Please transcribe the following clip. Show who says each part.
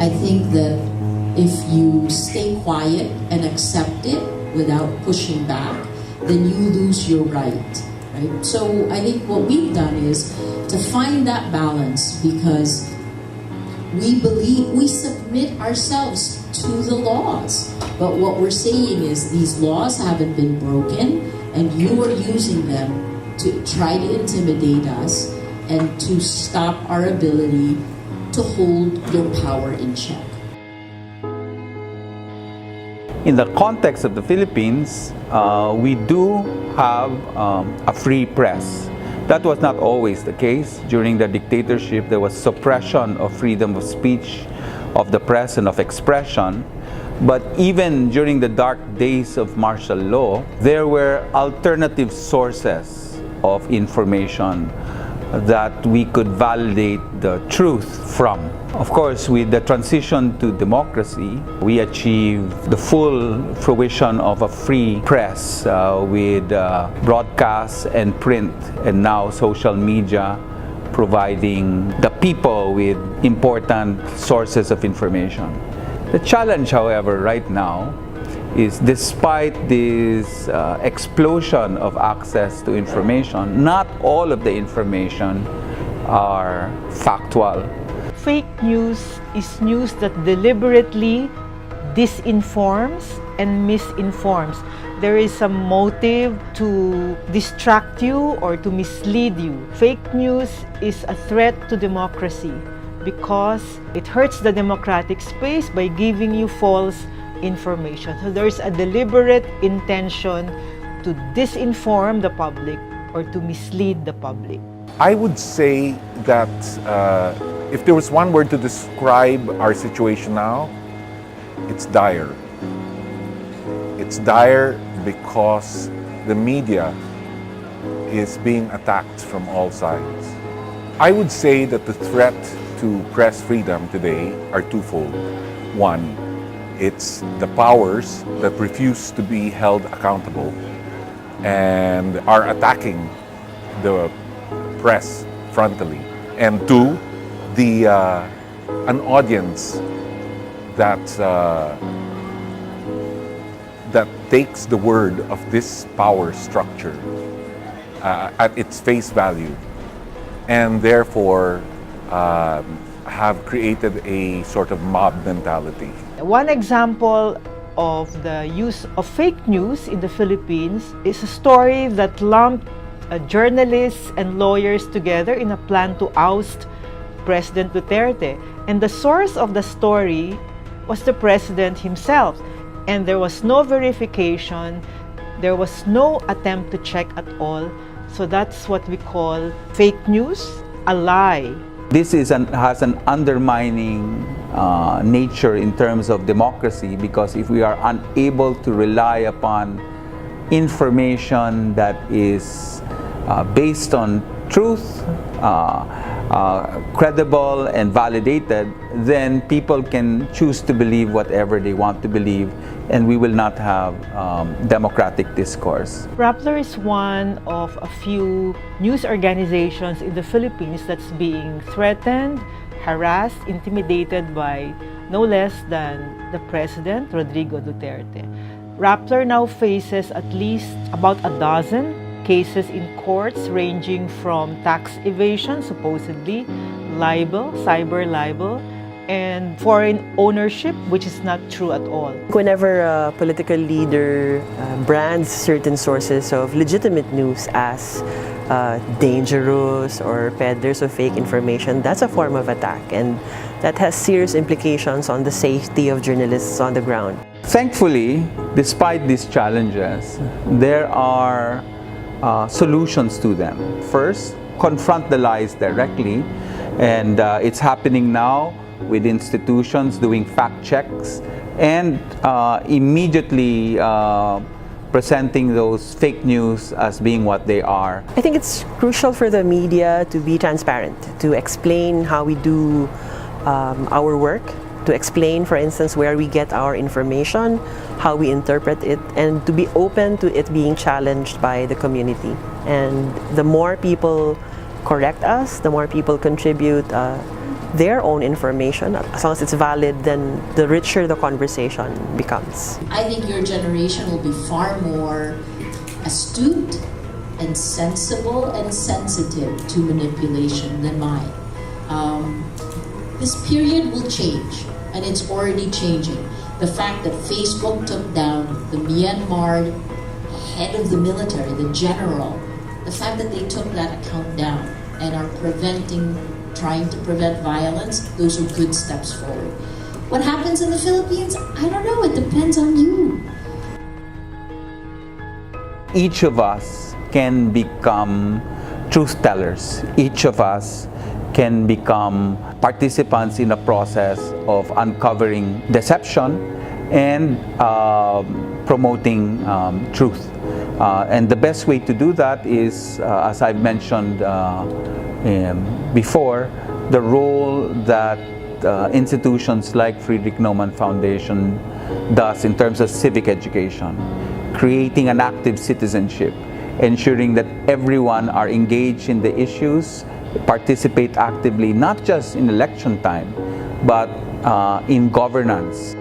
Speaker 1: I think that if you stay quiet and accept it without pushing back, then you lose your right? So I think what we've done is to find that balance, because we believe we submit ourselves to the laws. But what we're saying is these laws haven't been broken, and you are using them to try to intimidate us and to stop our ability to hold your power in check.
Speaker 2: In the context of the Philippines, we do have a free press. That was not always the case. During the dictatorship, there was suppression of freedom of speech, of the press, and of expression. But even during the dark days of martial law, there were alternative sources of information that we could validate the truth from. Of course, with the transition to democracy, we achieved the full fruition of a free press with broadcast and print, and now social media providing the people with important sources of information. The challenge, however, right now is, despite this explosion of access to information, not all of the information are factual.
Speaker 3: Fake news is news that deliberately disinforms and misinforms. There is a motive to distract you or to mislead you. Fake news is a threat to democracy because it hurts the democratic space by giving you false information. So there is a deliberate intention to disinform the public or to mislead the public.
Speaker 4: I would say that if there was one word to describe our situation now, it's dire. It's dire because the media is being attacked from all sides. I would say that the threat to press freedom today are twofold. One, it's the powers that refuse to be held accountable and are attacking the press frontally. And two, an audience that takes the word of this power structure at its face value, and therefore have created a sort of mob mentality.
Speaker 3: One example of the use of fake news in the Philippines is a story that lumped journalists and lawyers together in a plan to oust President Duterte. And the source of the story was the president himself. And there was no verification, there was no attempt to check at all. So that's what we call fake news, a lie.
Speaker 2: This has an undermining nature in terms of democracy, because if we are unable to rely upon information that is based on truth, credible and validated, then people can choose to believe whatever they want to believe, and we will not have democratic discourse.
Speaker 3: Rappler is one of a few news organizations in the Philippines that's being threatened, harassed, intimidated by no less than the President, Rodrigo Duterte. Rappler now faces at least about a dozen cases in courts, ranging from tax evasion, supposedly, libel, cyber libel, and foreign ownership, which is not true at all.
Speaker 5: Whenever a political leader brands certain sources of legitimate news as dangerous or peddlers of fake information, that's a form of attack, and that has serious implications on the safety of journalists on the ground.
Speaker 2: Thankfully, despite these challenges, there are solutions to them. First, confront the lies directly, and it's happening now with institutions doing fact checks and immediately presenting those fake news as being what they are.
Speaker 5: I think it's crucial for the media to be transparent, to explain how we do our work, to explain, for instance, where we get our information, how we interpret it, and to be open to it being challenged by the community. And the more people correct us, the more people contribute their own information. As long as it's valid, then the richer the conversation becomes.
Speaker 1: I think your generation will be far more astute and sensible and sensitive to manipulation than mine. This period will change, and it's already changing. The fact that Facebook took down the Myanmar head of the military, the general, the fact that they took that account down and are trying to prevent violence, those are good steps forward. What happens in the Philippines? I don't know, it depends on you.
Speaker 2: Each of us can become truth tellers. Each of us can become participants in the process of uncovering deception and promoting truth. And the best way to do that is, as I've mentioned before, the role that institutions like Friedrich Naumann Foundation does in terms of civic education, creating an active citizenship, ensuring that everyone are engaged in the issues, participate actively, not just in election time, but in governance.